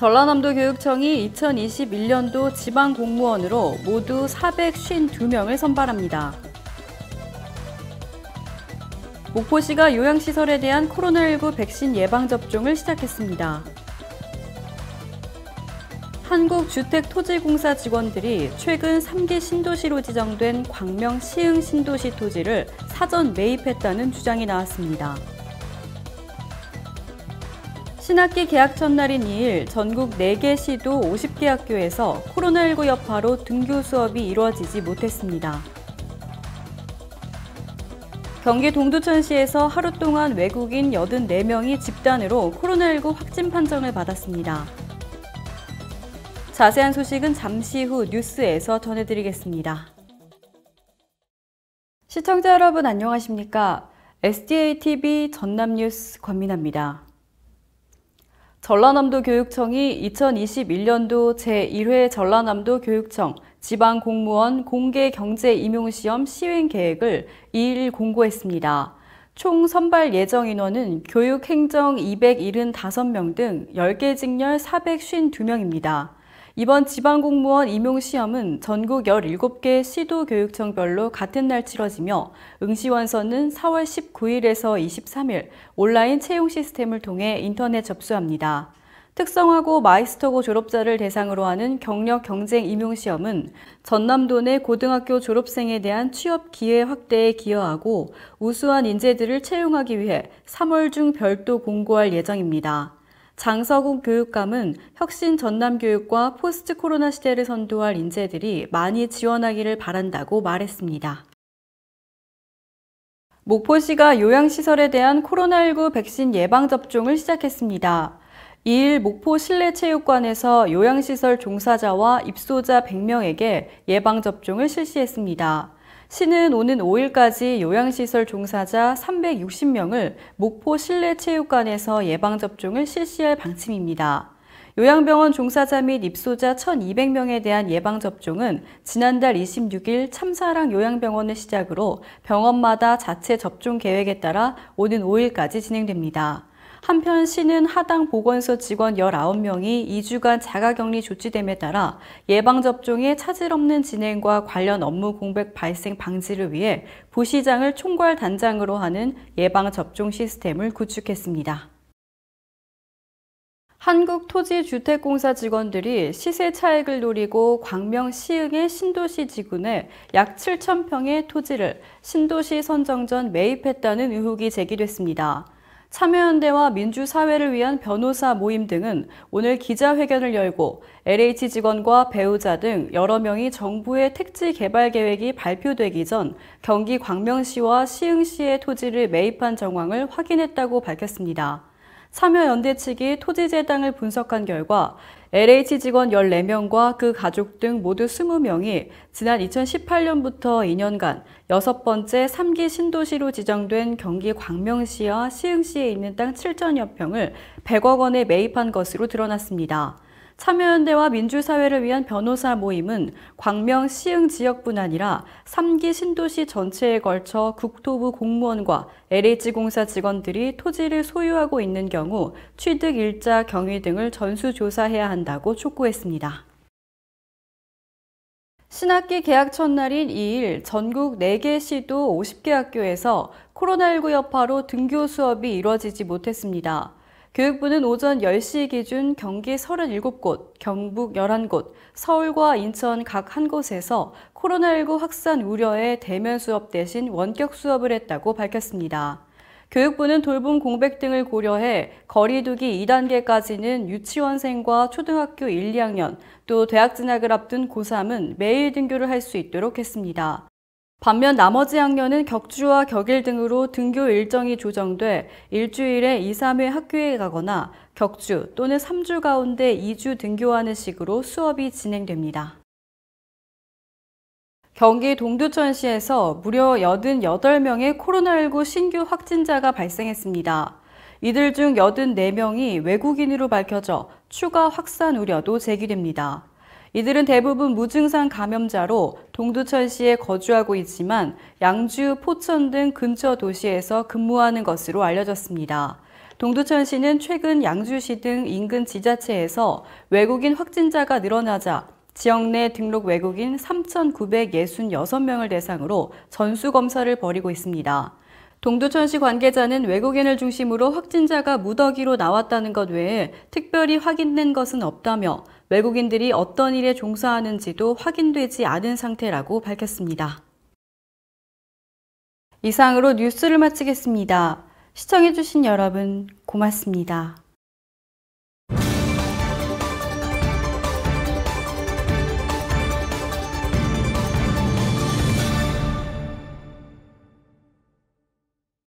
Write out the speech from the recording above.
전라남도 교육청이 2021년도 지방공무원으로 모두 452명을 선발합니다. 목포시가 요양시설에 대한 코로나19 백신 예방접종을 시작했습니다. 한국주택토지공사 직원들이 최근 3기 신도시로 지정된 광명 시흥 신도시 토지를 사전 매입했다는 주장이 나왔습니다. 신학기 개학 첫날인 2일 전국 4개 시도 50개 학교에서 코로나19 여파로 등교 수업이 이루어지지 못했습니다. 경기 동두천시에서 하루 동안 외국인 84명이 집단으로 코로나19 확진 판정을 받았습니다. 자세한 소식은 잠시 후 뉴스에서 전해드리겠습니다. 시청자 여러분 안녕하십니까? SDATV 전남뉴스 권민아입니다. 전라남도 교육청이 2021년도 제1회 전라남도 교육청 지방공무원 공개경제임용시험 시행 계획을 2일 공고했습니다. 총 선발 예정 인원은 교육행정 275명 등 10개 직렬 452명입니다. 이번 지방공무원 임용시험은 전국 17개 시도교육청별로 같은 날 치러지며 응시원서는 4월 19일에서 23일 온라인 채용 시스템을 통해 인터넷 접수합니다. 특성화고 마이스터고 졸업자를 대상으로 하는 경력 경쟁 임용시험은 전남도 내 고등학교 졸업생에 대한 취업 기회 확대에 기여하고 우수한 인재들을 채용하기 위해 3월 중 별도 공고할 예정입니다. 장서국 교육감은 혁신 전남교육과 포스트 코로나 시대를 선도할 인재들이 많이 지원하기를 바란다고 말했습니다. 목포시가 요양시설에 대한 코로나19 백신 예방접종을 시작했습니다. 2일 목포 실내체육관에서 요양시설 종사자와 입소자 100명에게 예방접종을 실시했습니다. 시는 오는 5일까지 요양시설 종사자 360명을 목포 실내체육관에서 예방접종을 실시할 방침입니다. 요양병원 종사자 및 입소자 1,200명에 대한 예방접종은 지난달 26일 참사랑 요양병원을 시작으로 병원마다 자체 접종 계획에 따라 오는 5일까지 진행됩니다. 한편 시는 하당 보건소 직원 19명이 2주간 자가격리 조치됨에 따라 예방접종의 차질 없는 진행과 관련 업무 공백 발생 방지를 위해 부시장을 총괄 단장으로 하는 예방접종 시스템을 구축했습니다. 한국토지주택공사 직원들이 시세 차익을 노리고 광명 시흥의 신도시 지구내 약 7,000평의 토지를 신도시 선정 전 매입했다는 의혹이 제기됐습니다. 참여연대와 민주사회를 위한 변호사 모임 등은 오늘 기자회견을 열고 LH 직원과 배우자 등 여러 명이 정부의 택지 개발 계획이 발표되기 전 경기 광명시와 시흥시의 토지를 매입한 정황을 확인했다고 밝혔습니다. 참여연대 측이 토지재 땅을 분석한 결과 LH 직원 14명과 그 가족 등 모두 20명이 지난 2018년부터 2년간 6번째 3기 신도시로 지정된 경기 광명시와 시흥시에 있는 땅 7천여 평을 100억 원에 매입한 것으로 드러났습니다. 참여연대와 민주사회를 위한 변호사 모임은 광명, 시흥 지역뿐 아니라 3기 신도시 전체에 걸쳐 국토부 공무원과 LH공사 직원들이 토지를 소유하고 있는 경우 취득 일자, 경위 등을 전수조사해야 한다고 촉구했습니다. 신학기 개학 첫날인 2일 전국 4개 시도 50개 학교에서 코로나19 여파로 등교 수업이 이루어지지 못했습니다. 교육부는 오전 10시 기준 경기 37곳, 경북 11곳, 서울과 인천 각 한 곳에서 코로나19 확산 우려에 대면 수업 대신 원격 수업을 했다고 밝혔습니다. 교육부는 돌봄 공백 등을 고려해 거리두기 2단계까지는 유치원생과 초등학교 1, 2학년, 또 대학 진학을 앞둔 고3은 매일 등교를 할 수 있도록 했습니다. 반면 나머지 학년은 격주와 격일 등으로 등교 일정이 조정돼 일주일에 2, 3회 학교에 가거나 격주 또는 3주 가운데 2주 등교하는 식으로 수업이 진행됩니다. 경기 동두천시에서 무려 88명의 코로나19 신규 확진자가 발생했습니다. 이들 중 84명이 외국인으로 밝혀져 추가 확산 우려도 제기됩니다. 이들은 대부분 무증상 감염자로 동두천시에 거주하고 있지만 양주, 포천 등 근처 도시에서 근무하는 것으로 알려졌습니다. 동두천시는 최근 양주시 등 인근 지자체에서 외국인 확진자가 늘어나자 지역 내 등록 외국인 3,966명을 대상으로 전수검사를 벌이고 있습니다. 동두천시 관계자는 외국인을 중심으로 확진자가 무더기로 나왔다는 것 외에 특별히 확인된 것은 없다며 외국인들이 어떤 일에 종사하는지도 확인되지 않은 상태라고 밝혔습니다. 이상으로 뉴스를 마치겠습니다. 시청해주신 여러분 고맙습니다.